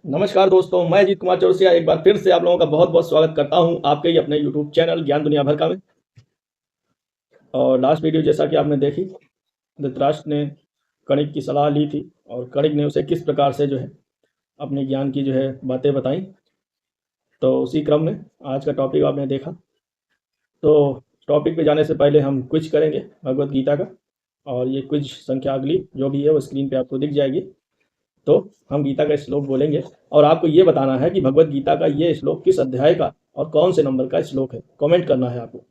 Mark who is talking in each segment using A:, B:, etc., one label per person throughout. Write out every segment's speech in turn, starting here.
A: नमस्कार दोस्तों, मैं अजीत कुमार चौरसिया एक बार फिर से आप लोगों का बहुत बहुत स्वागत करता हूं आपके ही अपने यूट्यूब चैनल ज्ञान दुनिया भर का में। और लास्ट वीडियो जैसा कि आपने देखी, धृतराष्ट्र ने कणिक की सलाह ली थी और कणिक ने उसे किस प्रकार से जो है अपने ज्ञान की जो है बातें बताई। तो उसी क्रम में आज का टॉपिक आपने देखा। तो टॉपिक पे जाने से पहले हम क्विज करेंगे भगवत गीता का, और ये क्विज संख्या अगली जो भी है वो स्क्रीन पे आपको दिख जाएगी। तो हम गीता का श्लोक बोलेंगे और आपको ये बताना है कि भगवत गीता का ये श्लोक किस अध्याय का और कौन से नंबर का श्लोक है। कमेंट करना है आपको।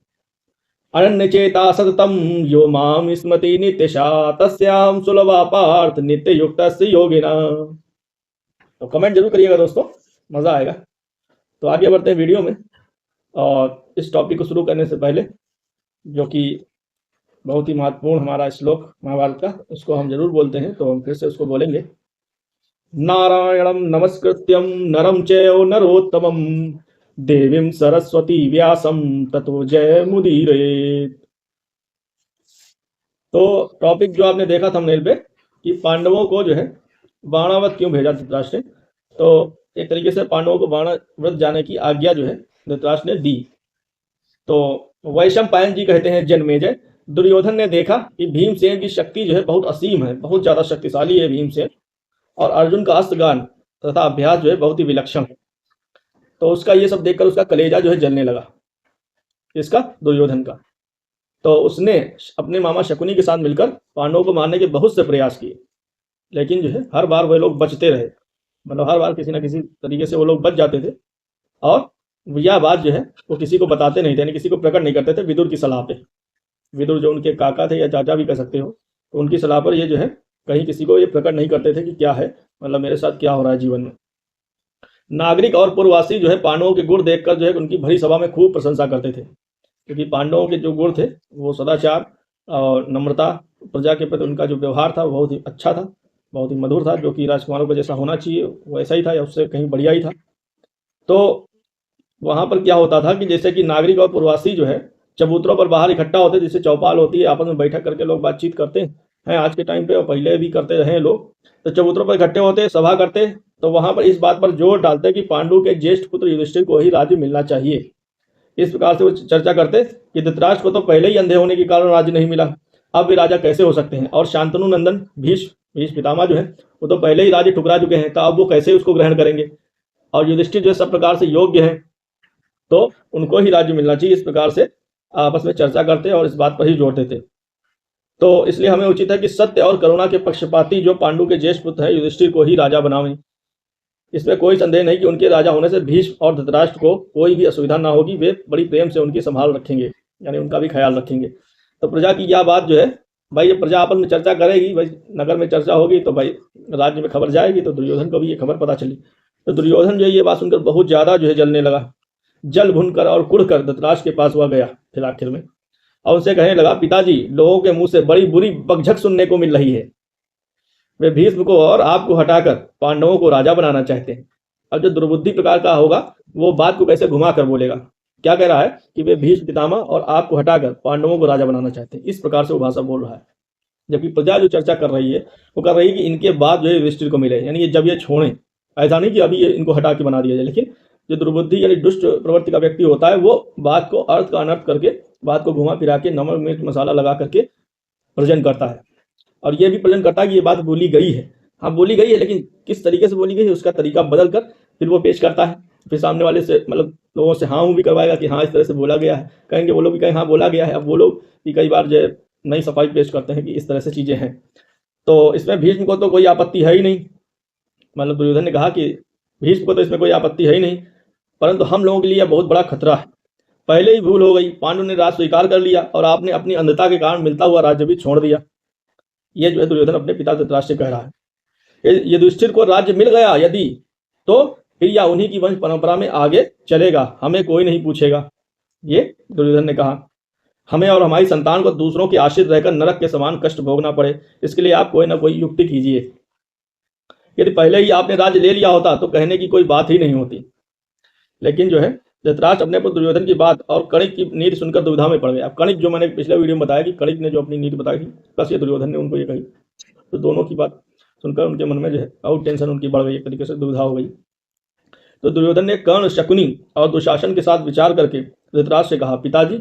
A: अनन्य चेता सततम यो माम स्मृति नित्यशा तस्याम सुलभा पार्थ नित्य युक्त योगिना। तो कमेंट जरूर करिएगा दोस्तों, मजा आएगा। तो आगे बढ़ते हैं वीडियो में। और इस टॉपिक को शुरू करने से पहले, जो कि बहुत ही महत्वपूर्ण हमारा श्लोक महाभारत का, उसको हम जरूर बोलते हैं, तो हम फिर से उसको बोलेंगे। नारायणं नमस्कृत्यं नरं चैव नरोत्तमं देवीं सरस्वती व्यासं ततो जयमुदीरयेत्। तो टॉपिक जो आपने देखा थंबनेल पे कि पांडवों को जो है बाणावत क्यों भेजा धृतराष्ट्र ने, तो एक तरीके से पांडवों को बाणावत जाने की आज्ञा जो है धृतराष्ट्र ने दी। तो वैशंपायन जी कहते हैं जन्मेजय, दुर्योधन ने देखा कि भीमसेन की शक्ति जो है बहुत असीम है, बहुत ज्यादा शक्तिशाली है भीमसेन, और अर्जुन का अस्त्रगान तथा अभ्यास जो है बहुत ही विलक्षण है। तो उसका ये सब देखकर उसका कलेजा जो है जलने लगा, इसका दुर्योधन का। तो उसने अपने मामा शकुनी के साथ मिलकर पांडवों को मारने के बहुत से प्रयास किए, लेकिन जो है हर बार वे लोग बचते रहे, मतलब हर बार किसी ना किसी तरीके से वो लोग बच जाते थे। और यह बात जो है वो किसी को बताते नहीं थे, यानी किसी को प्रकट नहीं करते थे। विदुर की सलाह पे, विदुर जो उनके काका थे या चाचा भी कह सकते हो, तो उनकी सलाह पर ये जो है कहीं किसी को ये प्रकट नहीं करते थे कि क्या है, मतलब मेरे साथ क्या हो रहा है जीवन में। नागरिक और पूर्ववासी जो है पांडवों के गुण देखकर जो है उनकी भरी सभा में खूब प्रशंसा करते थे, क्योंकि पांडवों के जो गुण थे वो सदाचार और नम्रता, प्रजा के प्रति उनका जो व्यवहार था वो बहुत ही अच्छा था, बहुत ही मधुर था, जो कि राजकुमारों का जैसा होना चाहिए वैसा ही था या उससे कहीं बढ़िया ही था। तो वहाँ पर क्या होता था कि जैसे कि नागरिक और प्रवासी जो है चबूतरों पर बाहर इकट्ठा होते, जिससे चौपाल होती है, आपस में बैठक करके लोग बातचीत करते हैं आज के टाइम पे, और पहले भी करते रहे हैं लोग। तो चबूतरों पर इकट्ठे होते, सभा करते, तो वहाँ पर इस बात पर जोर डालते कि पांडु के ज्येष्ठ पुत्र युधिष्ठिर को ही राज्य मिलना चाहिए। इस प्रकार से वो चर्चा करते कि धृतराष्ट्र को तो पहले ही अंधे होने के कारण राज्य नहीं मिला, अब वे राजा कैसे हो सकते हैं। और शांतनु नंदन भीष्म पितामह जो है वो तो पहले ही राज्य ठुकरा चुके हैं, तो अब वो कैसे उसको ग्रहण करेंगे। और युधिष्ठिर जो सब प्रकार से योग्य है, तो उनको ही राज्य मिलना चाहिए। इस प्रकार से आपस में चर्चा करते और इस बात पर ही जोर देते। तो इसलिए हमें उचित है कि सत्य और करुणा के पक्षपाती जो पांडु के ज्येष्ठ पुत्र है युधिष्ठिर को ही राजा बनावें। इसमें कोई संदेह नहीं कि उनके राजा होने से भीष्म और धृतराष्ट्र को कोई भी असुविधा ना होगी, वे बड़ी प्रेम से उनकी संभाल रखेंगे, यानी उनका भी ख्याल रखेंगे। तो प्रजा की यह बात जो है भाई, ये प्रजा आपस में चर्चा करेगी, भाई नगर में चर्चा होगी तो भाई राज्य में खबर जाएगी, तो दुर्योधन को भी ये खबर पता चली। तो दुर्योधन जो है ये बात सुनकर बहुत ज्यादा जो है जलने लगा। जल भुनकर और कुढ़कर धृतराष्ट्र के पास हुआ गया फिर आखिर में, और उनसे कहने लगा, पिताजी लोगों के मुंह से बड़ी बुरी बकझक सुनने को मिल रही है। वे भीष्म को और आपको हटाकर पांडवों को राजा बनाना चाहते हैं। अब जो दुर्बुद्धि प्रकार का होगा वो बात को कैसे घुमा कर बोलेगा। क्या कह रहा है कि वे भीष्म पितामह और आपको हटाकर पांडवों को राजा बनाना चाहते हैं, इस प्रकार से वो भाषा बोल रहा है। जबकि प्रजा जो चर्चा कर रही है वो कर रही है कि इनके बाद जो है युधिष्ठिर को मिले, यानी ये जब ये छोड़ें, ऐसा नहीं कि अभी ये इनको हटा के बना दिया जाए। लेकिन जो दुर्बुद्धि यानी दुष्ट प्रवृत्ति का व्यक्ति होता है वो बात को अर्थ का अनर्थ करके, बात को घुमा फिरा के, नमक मिर्च मसाला लगा करके प्रेजेंट करता है। और ये भी प्रेजेंट करता है कि ये बात बोली गई है, हाँ बोली गई है, लेकिन किस तरीके से बोली गई है उसका तरीका बदल कर फिर वो पेश करता है। फिर सामने वाले से, मतलब लोगों से हाँ भी करवाएगा कि हाँ इस तरह से बोला गया है, कहेंगे वो लोग भी कहें हाँ बोला गया है। अब वो लोग भी कई बार जो नई सफाई पेश करते हैं कि इस तरह से चीजें हैं। तो इसमें भीष्म को तो कोई आपत्ति है ही नहीं, मतलब दुर्योधन ने कहा कि भीष्म को तो इसमें कोई आपत्ति है ही नहीं, परंतु हम लोगों के लिए बहुत बड़ा खतरा है। पहले ही भूल हो गई, पांडु ने राज स्वीकार कर लिया और आपने अपनी अंधता के कारण मिलता हुआ राज्य भी छोड़ दिया। ये जो है दुर्योधन अपने पिता धृतराष्ट्र से कह रहा है। युधिष्ठिर को राज्य मिल गया यदि, तो फिर या उन्हीं की वंश परंपरा में आगे चलेगा, हमें कोई नहीं पूछेगा। ये दुर्योधन ने कहा। हमें और हमारी संतान को दूसरों के आश्रित रहकर नरक के समान कष्ट भोगना पड़े, इसके लिए आप कोई ना कोई युक्ति कीजिए। यदि पहले ही आपने राज्य ले लिया होता तो कहने की कोई बात ही नहीं होती। लेकिन जो है धृतराष्ट्र अपने पुत्र दुर्योधन की बात और कणिक की नीति सुनकर दुविधा में पड़ गया। अब कणिक, जो मैंने पिछले वीडियो में बताया कि कणिक ने जो अपनी नीति बताई थी, बस ये दुर्योधन ने उनको ये कही, तो दोनों की बात सुनकर उनके मन में जो है और टेंशन उनकी बढ़ गई, एक तरीके से दुविधा हो गई। तो दुर्योधन ने कर्ण, शकुनी और दुशासन के साथ विचार करके धृतराष्ट्र से कहा, पिताजी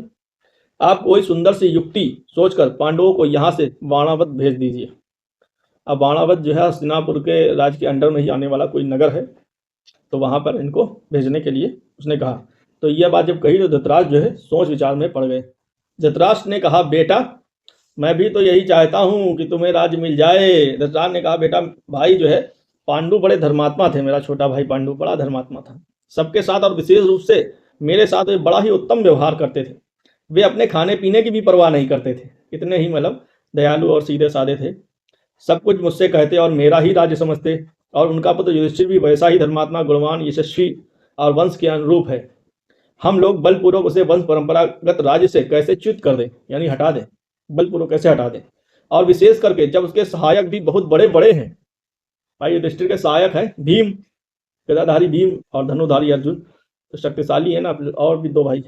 A: आप कोई सुंदर सी युक्ति सोचकर पांडवों को यहाँ से बाणावत भेज दीजिए। अब बाणावत जो है हस्तिनापुर के राज्य के अंडर में ही आने वाला कोई नगर है, तो वहां पर इनको भेजने के लिए उसने कहा। तो यह बात जब कही तो धृतराष्ट्र जो है सोच विचार में पड़ गए। धृतराष्ट्र ने कहा, बेटा मैं भी तो यही चाहता हूँ कि तुम्हें राज्य मिल जाए। धृतराष्ट्र ने कहा, बेटा भाई जो है पांडु बड़े धर्मात्मा थे, मेरा छोटा भाई पांडु बड़ा धर्मात्मा था, सबके साथ और विशेष रूप से मेरे साथ वे बड़ा ही उत्तम व्यवहार करते थे। वे अपने खाने पीने की भी परवाह नहीं करते थे, इतने ही मतलब दयालु और सीधे साधे थे। सब कुछ मुझसे कहते और मेरा ही राज्य समझते। और उनका पुत्र युधिष्ठिर भी वैसा ही धर्मात्मा, गुणवान, यशस्वी और वंश के अनुरूप है। हम लोग बलपूर्वक उसे वंश परंपरागत राज्य से कैसे च्युत कर दें, यानी हटा दें, बलपूर्वक कैसे हटा दें। और विशेष करके जब उसके सहायक भी बहुत बड़े बड़े हैं। भाई युधिष्ठिर के सहायक हैं भीम, गदाधारी भीम और धनुधारी अर्जुन, तो शक्तिशाली है ना, और भी दो भाई।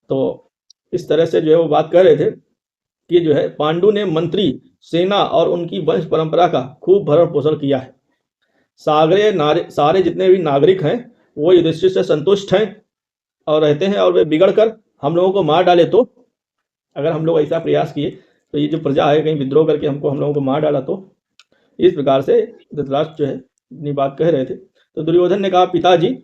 A: तो इस तरह से जो है वो बात कह रहे थे कि जो है पांडु ने मंत्री, सेना और उनकी वंश परंपरा का खूब भरण पोषण किया है। सारे जितने भी नागरिक हैं वो युधिष्ठिर से संतुष्ट हैं और रहते हैं, और वे बिगड़ कर हम लोगों को मार डाले, तो अगर हम लोग ऐसा प्रयास किए तो ये जो प्रजा है कहीं विद्रोह करके हम लोगों को मार डाला, तो इस प्रकार से धृतराष्ट्र जो है अपनी बात कह रहे थे। तो दुर्योधन ने कहा, पिताजी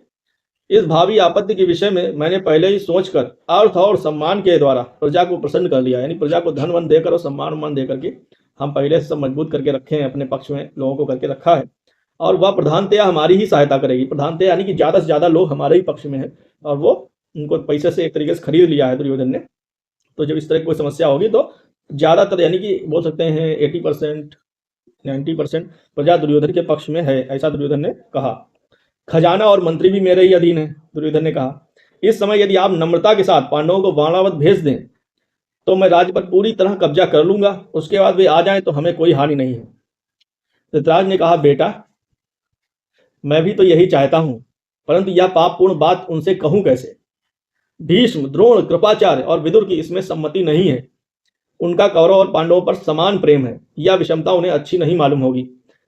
A: इस भावी आपत्ति के विषय में मैंने पहले ही सोचकर अर्थ और सम्मान के द्वारा प्रजा को प्रसन्न कर लिया, यानी प्रजा को धन वन देकर और सम्मान उम्मान दे करके हम पहले से सब मजबूत करके रखे हैं, अपने पक्ष में लोगों को करके रखा है, और वह प्रधानतया हमारी ही सहायता करेगी। प्रधानतया यानी कि ज्यादा से ज्यादा लोग हमारे ही पक्ष में है, और वो उनको पैसे से एक तरीके से खरीद लिया है दुर्योधन ने। तो जब इस तरह की कोई समस्या होगी तो ज्यादातर यानी कि बोल सकते हैं 80% 90% प्रजा दुर्योधन के पक्ष में है, ऐसा दुर्योधन ने कहा। खजाना और मंत्री भी मेरे ही अधीन है, दुर्योधन ने कहा। इस समय यदि आप नम्रता के साथ पांडवों को बाणावत भेज दें तो मैं राज्य पर पूरी तरह कब्जा कर लूंगा, उसके बाद वे आ जाएं तो हमें कोई हानि नहीं है। धृतराज ने कहा, बेटा मैं भी तो यही चाहता हूं, परंतु यह पापपूर्ण बात उनसे कहूं कैसे। भीष्म, द्रोण, कृपाचार्य और विदुर की इसमें सम्मति नहीं है। उनका कौरव और पांडवों पर समान प्रेम है, यह विषमता उन्हें अच्छी नहीं मालूम होगी।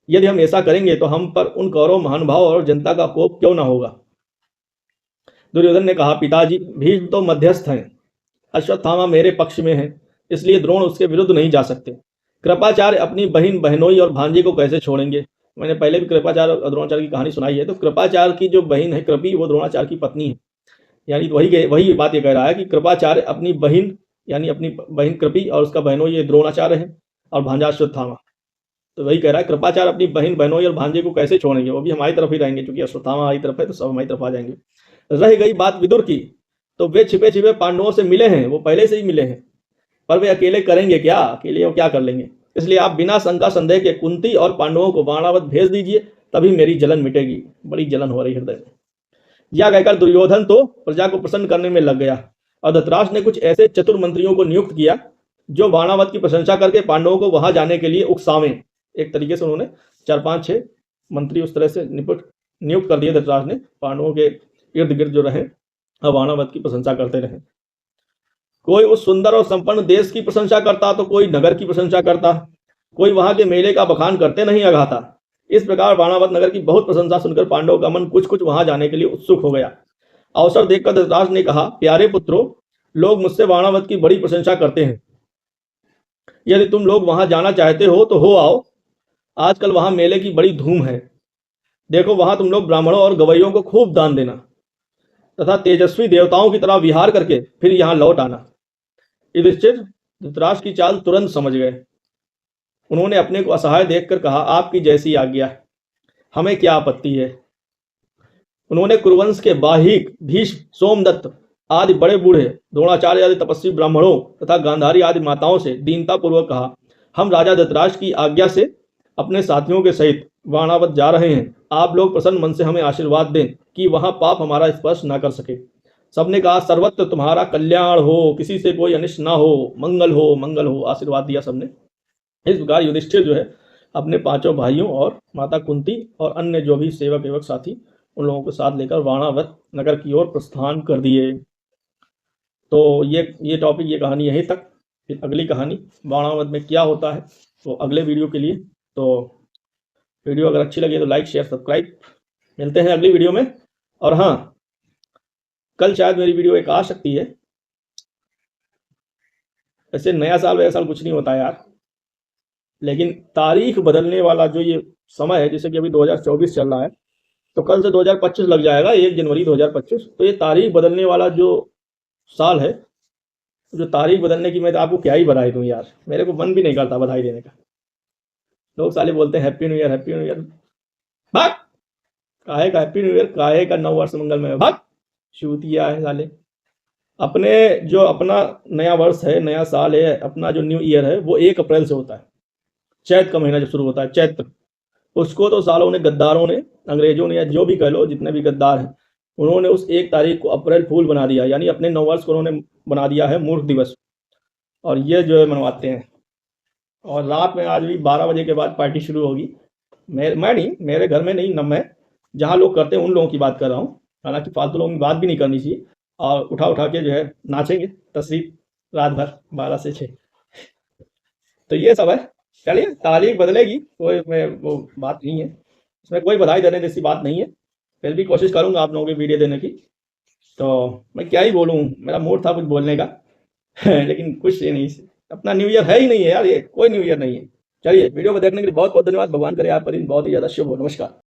A: यदि हम ऐसा करेंगे तो हम पर उन कौरव महानुभाव और जनता का कोप क्यों न होगा। दुर्योधन ने कहा, पिताजी भीष्म तो मध्यस्थ हैं, अश्वत्थामा मेरे पक्ष में है, इसलिए द्रोण उसके विरुद्ध नहीं जा सकते। कृपाचार्य अपनी बहन, बहनोई और भांजी को कैसे छोड़ेंगे। मैंने पहले भी कृपाचार्य और द्रोणाचार्य की कहानी सुनाई है। तो कृपाचार्य की जो बहन है कृपी, वो द्रोणाचार्य की पत्नी है, यानी वही बात ये कह रहा है कि कृपाचार्य अपनी बहन यानी अपनी बहन कृपी और उसका बहनोई ये द्रोणाचार्य है, और भांजा अश्वत्थामा। तो वही कह रहा है कृपाचार्य अपनी बहन, बहनोई और भांजे को कैसे छोड़ेंगे, वो भी हमारी तरफ ही रहेंगे, क्योंकि अश्वत्थामा हमारी तरफ है तो सब हमारी तरफ आ जाएंगे। रह गई बात विदुर की, तो वे छिपे छिपे पांडवों से मिले हैं, वो पहले से ही मिले हैं, पर वे अकेले करेंगे क्या, अकेले वो क्या कर लेंगे। इसलिए आप बिना शंका संदेह के कुंती और पांडवों को बाणावत भेज दीजिए, तभी मेरी जलन मिटेगी। बड़ी जलन हो रही हृदय में। यह कहकर दुर्योधन तो प्रजा को प्रसन्न करने में लग गया, और धृतराष्ट्र ने कुछ ऐसे चतुर मंत्रियों को नियुक्त किया जो बाणावत की प्रशंसा करके पांडवों को वहां जाने के लिए उकसावें। एक तरीके से उन्होंने 4-5-6 मंत्री उस तरह से नियुक्त कर दिए धृतराष्ट्र ने, पांडवों के इर्द गिर्द जो रहे और बाणावत की प्रशंसा करते रहे। कोई उस सुंदर और संपन्न देश की प्रशंसा करता तो कोई नगर की प्रशंसा करता, कोई वहां के मेले का बखान करते नहीं अघाता। इस प्रकार बाणावत नगर की बहुत प्रशंसा सुनकर पांडवों का मन कुछ कुछ वहां जाने के लिए उत्सुक हो गया। अवसर देखकर धृतराष्ट्र ने कहा, प्यारे पुत्रों, लोग मुझसे बाणावत की बड़ी प्रशंसा करते हैं। यदि तुम लोग वहां जाना चाहते हो तो हो आओ। आजकल वहां मेले की बड़ी धूम है। देखो वहां तुम लोग ब्राह्मणों और गवैयों को खूब दान देना, तथा तेजस्वी देवताओं की तरह विहार करके फिर यहां लौट आना। युधिष्ठिर धृतराष्ट्र की चाल तुरंत समझ गए। उन्होंने अपने को असहाय देखकर कहा, आपकी जैसी आज्ञा, हमें क्या आपत्ति है। उन्होंने कुरुवंश के बाहिक भीष्म, सोमदत्त आदि बड़े बूढ़े, द्रोणाचार्य आदि तपस्वी ब्राह्मणों तथा गांधारी आदि माताओं से दीनता पूर्वक कहा, हम राजा धृतराष्ट्र की आज्ञा से अपने साथियों के सहित बाणावत जा रहे हैं। आप लोग प्रसन्न मन से हमें आशीर्वाद दें कि वहां पाप हमारा स्पर्श न कर सके। सबने कहा, सर्वत्र तुम्हारा कल्याण हो, किसी से कोई अनिष्ट ना हो, मंगल हो, मंगल हो। आशीर्वाद दिया सबने। इस प्रकार युधिष्ठिर जो है अपने 5 भाइयों और माता कुंती और अन्य जो भी सेवक एवं साथी उन लोगों को साथ लेकर बाणावत नगर की ओर प्रस्थान कर दिए। तो ये टॉपिक, ये कहानी यहीं तक। फिर अगली कहानी बाणावत में क्या होता है तो अगले वीडियो के लिए तो वीडियो अगर अच्छी लगी तो लाइक शेयर सब्सक्राइब। मिलते हैं अगली वीडियो में। और हाँ, कल शायद मेरी वीडियो एक आ सकती है। वैसे नया साल वैसा साल कुछ नहीं होता यार, लेकिन तारीख बदलने वाला जो ये समय है, जैसे कि अभी 2024 चल रहा है, तो कल से 2025 लग जाएगा, 1 जनवरी 2025। तो ये तारीख बदलने वाला जो साल है, जो तारीख बदलने की, मैं तो आपको क्या ही बधाई दूं यार, मेरे को मन भी नहीं करता बधाई देने का। लोग साले बोलते हैं happy new year, happy new year. भाग! काहे का हैप्पी न्यू ईयर, काहे का नव वर्ष मंगलमय, भाग! चूतिया है साले। अपने जो अपना नया वर्ष है, नया साल है, अपना जो न्यू ईयर है, वो 1 अप्रैल से होता है। चैत का महीना जब शुरू होता है, चैत्र, उसको तो सालों ने, गद्दारों ने, अंग्रेजों ने, या जो भी कह लो, जितने भी गद्दार हैं, उन्होंने उस 1 तारीख को अप्रैल फूल बना दिया, यानी अपने नववर्ष को उन्होंने बना दिया है मूर्ख दिवस। और ये जो है मनवाते हैं। और रात में आज भी 12 बजे के बाद पार्टी शुरू होगी। मैं नहीं, मेरे घर में नहीं, न मैं, जहाँ लोग करते हैं उन लोगों की बात कर रहा हूँ। हालांकि फालतू लोगों की बात भी नहीं करनी चाहिए। और उठा उठा के जो है नाचेंगे तशरीफ रात भर 12 से 6। तो ये सब है। चलिए, तारीख बदलेगी, कोई इसमें वो बात नहीं है, इसमें कोई बधाई देने जैसी बात नहीं है। फिर भी कोशिश करूंगा आप लोगों की वीडियो देने की। तो मैं क्या ही बोलूँ, मेरा मूड था कुछ बोलने का लेकिन कुछ ये नहीं, अपना न्यू ईयर है ही नहीं है यार, ये कोई न्यू ईयर नहीं है। चलिए, वीडियो को देखने के लिए बहुत बहुत धन्यवाद। भगवान करे आपका दिन बहुत ही ज़्यादा शुभ हो। नमस्कार।